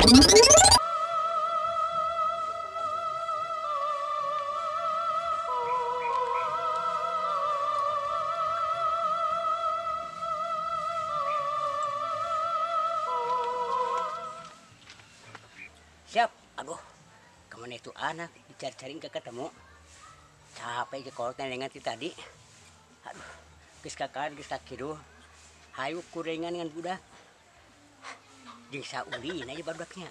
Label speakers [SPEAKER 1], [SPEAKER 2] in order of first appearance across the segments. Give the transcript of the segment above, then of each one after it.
[SPEAKER 1] Siap. Aduh, kemana itu anak dicari-cari nggak ketemu. Capek aja kalau dengan tadi. Aduh, geus kakak geus kakidu. Hayu kurengan dengan budak. Jeung saulin aja barudaknya.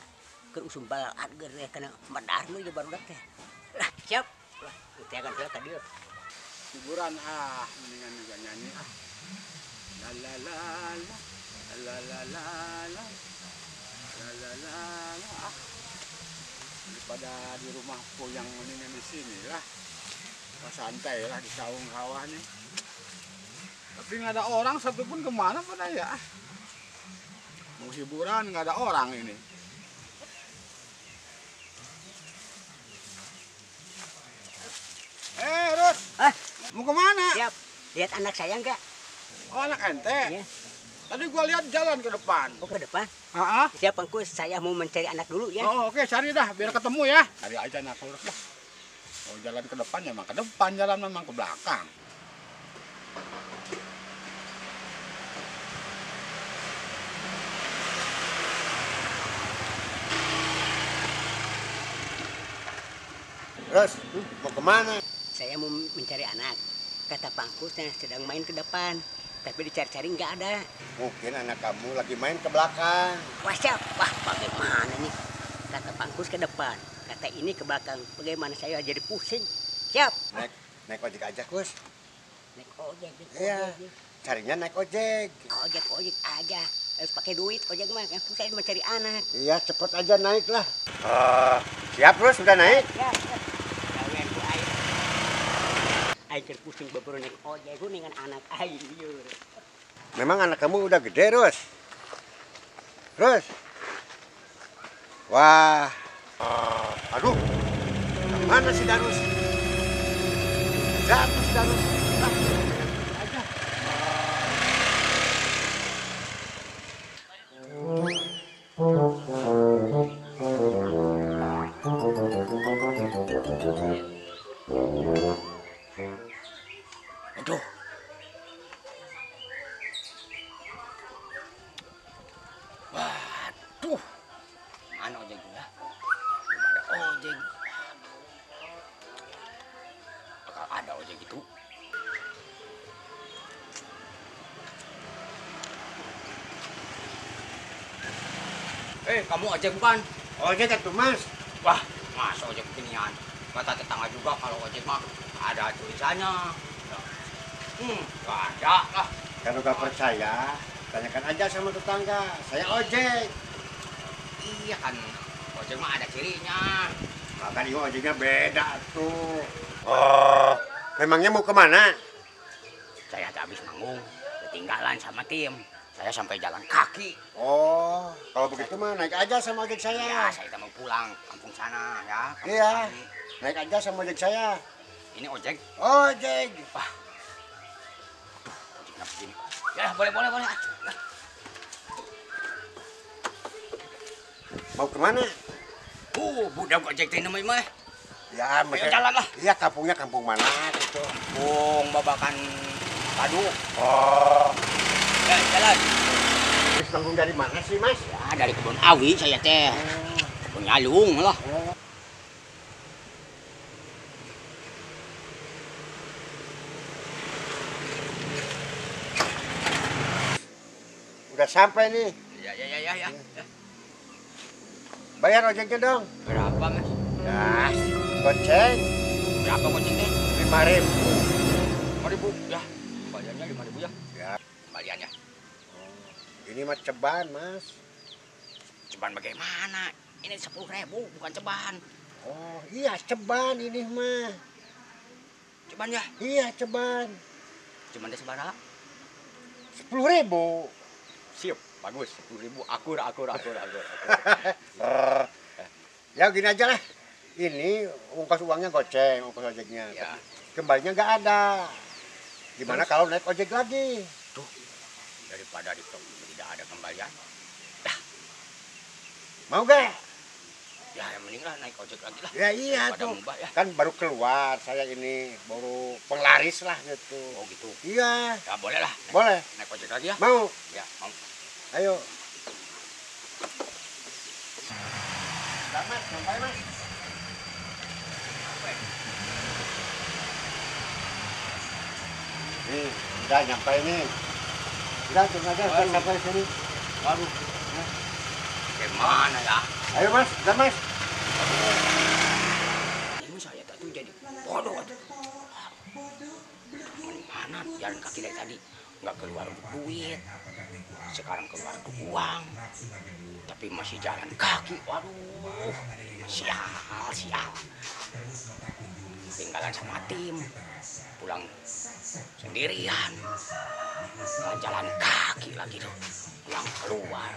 [SPEAKER 1] Keur usum bal adger ya kana madarnu aja barudak teh. Lah, siap. Lah, teh kan tadi.
[SPEAKER 2] Hiburan mendingan juga nyanyi la la la la la la la la la la la daripada di rumahku yang mendingan di sini lah, santai lah di saung kawah nih. Tapi nggak ada orang satupun, kemana pada ya? Mau hiburan nggak ada orang ini. Rus, mau kemana?
[SPEAKER 1] Siap. Lihat anak saya enggak?
[SPEAKER 2] Oh, anak ente?
[SPEAKER 1] Iya.
[SPEAKER 2] Tadi gua lihat jalan ke depan.
[SPEAKER 1] Oh, ke depan?
[SPEAKER 2] Heeh.
[SPEAKER 1] Siap, Angkus. Saya mau mencari anak dulu ya.
[SPEAKER 2] Oh, oke, cari dah biar ketemu ya. Cari aja anak lu dah. Oh, jalan ke depan ya memang ke depan, jalan memang ke belakang. Terus, mau kemana?
[SPEAKER 1] Saya mau mencari anak. Kata Pangkus sedang main ke depan. Tapi dicari-cari nggak ada.
[SPEAKER 2] Mungkin anak kamu lagi main ke belakang.
[SPEAKER 1] Wah, siap. Wah, bagaimana nih? Kata Pangkus ke depan. Kata ini ke belakang. Bagaimana saya jadi pusing. Siap.
[SPEAKER 2] Naik ojek aja, Kus.
[SPEAKER 1] Naik ojek.
[SPEAKER 2] Iya. Carinya naik ojek.
[SPEAKER 1] Ojek aja. Harus pakai duit ojek mah. Kan saya mencari anak.
[SPEAKER 2] Iya, cepet aja naik lah. Siap, Terus sudah naik?
[SPEAKER 1] Ya. Gawean ku air. Air pusing baboro naik ojek ku dengan anak air liur.
[SPEAKER 2] Memang anak kamu udah gede, Rus? Rus? Wah. Aduh. Mana si Darus? Jatuh si Darus. Aja.
[SPEAKER 1] Aduh. Waduh. Mana ojek gua? Belum ada ojek. Bakal ada ojek itu. Kamu ojek bukan?
[SPEAKER 2] Ojek itu, Mas.
[SPEAKER 1] Wah, masa ojek beginian? Kata tetangga juga kalau ojek mah ada tulisannya. Gak ada lah.
[SPEAKER 2] Kalau gak percaya, tanyakan aja sama tetangga. Saya ojek.
[SPEAKER 1] Iya kan, ojek mah ada cirinya.
[SPEAKER 2] Makanya ojeknya beda tuh. Oh, memangnya mau kemana?
[SPEAKER 1] Saya habis manggung, ketinggalan sama tim. Saya sampai jalan kaki.
[SPEAKER 2] Oh, kalau begitu mah naik aja sama ojek
[SPEAKER 1] Ya,
[SPEAKER 2] saya.
[SPEAKER 1] saya mau pulang kampung sana ya.
[SPEAKER 2] Iya,
[SPEAKER 1] Kami.
[SPEAKER 2] naik aja sama ojek saya.
[SPEAKER 1] Ini ojek.
[SPEAKER 2] Ojek.
[SPEAKER 1] Wah, ojeknya begini. Ya, boleh.
[SPEAKER 2] Mau kemana?
[SPEAKER 1] Budak ojek ini mah.
[SPEAKER 2] Ya,
[SPEAKER 1] Ayo jalan lah.
[SPEAKER 2] Iya, kampungnya kampung mana gitu?
[SPEAKER 1] Kampung Babakan Padu.
[SPEAKER 2] Oh,
[SPEAKER 1] Ya, jalan.
[SPEAKER 2] habis nanggung dari mana sih, Mas?
[SPEAKER 1] Ya, dari kebun awi saya teh. Kebun nyalung lah.
[SPEAKER 2] Udah sampai nih.
[SPEAKER 1] Ya.
[SPEAKER 2] Bayar ojeknya dong.
[SPEAKER 1] Berapa, Mas?
[SPEAKER 2] Ya, goceng
[SPEAKER 1] Berapa gocengnya?
[SPEAKER 2] 5.000.
[SPEAKER 1] 5.000 ya. Bayarnya 5.000 ya.
[SPEAKER 2] Ya,
[SPEAKER 1] Kembaliannya.
[SPEAKER 2] ini mah ceban, Mas.
[SPEAKER 1] Ceban bagaimana? Ini 10.000 bukan ceban.
[SPEAKER 2] Oh, iya ceban ini mah.
[SPEAKER 1] Ceban ya?
[SPEAKER 2] Iya ceban.
[SPEAKER 1] Ceban deh seberapa?
[SPEAKER 2] 10.000.
[SPEAKER 1] Siap, bagus. 10.000 akur.
[SPEAKER 2] Ya gini aja lah. Ini ongkos uangnya goceng, ongkos ojeknya.
[SPEAKER 1] Ya.
[SPEAKER 2] Kembalinya nggak ada. Gimana kalau naik ojek lagi?
[SPEAKER 1] Tuh, daripada tidak ada kembalian.
[SPEAKER 2] Mau gak?
[SPEAKER 1] Ya yang mending lah naik ojek lagi lah.
[SPEAKER 2] Ya iya
[SPEAKER 1] Pada
[SPEAKER 2] tuh.
[SPEAKER 1] mubah ya.
[SPEAKER 2] Kan baru keluar saya ini, baru penglaris lah gitu.
[SPEAKER 1] Oh gitu.
[SPEAKER 2] Iya.
[SPEAKER 1] Ya boleh lah.
[SPEAKER 2] Boleh.
[SPEAKER 1] Naik ojek lagi ya.
[SPEAKER 2] Mau?
[SPEAKER 1] Ya mau.
[SPEAKER 2] Ayo. Mas, sampai mas. Nih, udah nyampe nih. Udah turun aja, udah sampai sini.
[SPEAKER 1] Waduh. Gimana ya?
[SPEAKER 2] Ayo mas, udah mas.
[SPEAKER 1] Ini saya tuh jadi bodoh. Mana jalan kaki dari tadi nggak keluar duit, sekarang keluar uang, tapi masih jalan kaki. Waduh, sial. Tinggalan sama tim, pulang sendirian, jalan kaki lagi tuh, pulang keluar.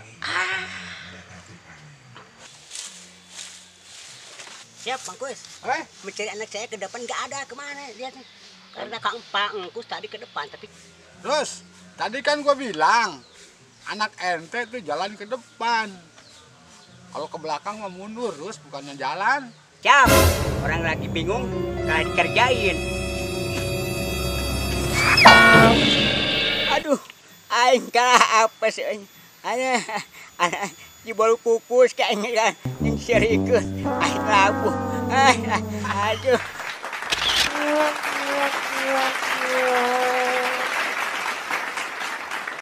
[SPEAKER 1] Siap, Bang Kus. Mencari anak saya ke depan nggak ada, kemana lihat nih. Karena Kang Pangkus tadi ke depan, tapi
[SPEAKER 2] Terus, tadi kan gua bilang, anak ente tuh jalan ke depan. Kalau ke belakang mah mundur, terus bukannya jalan.
[SPEAKER 1] siap. Orang lagi bingung, nggak dikerjain. Aduh, aing kalah apa sih? Aing jebol kukus kayaknya kan, yang serius. Aing labuh. Aduh.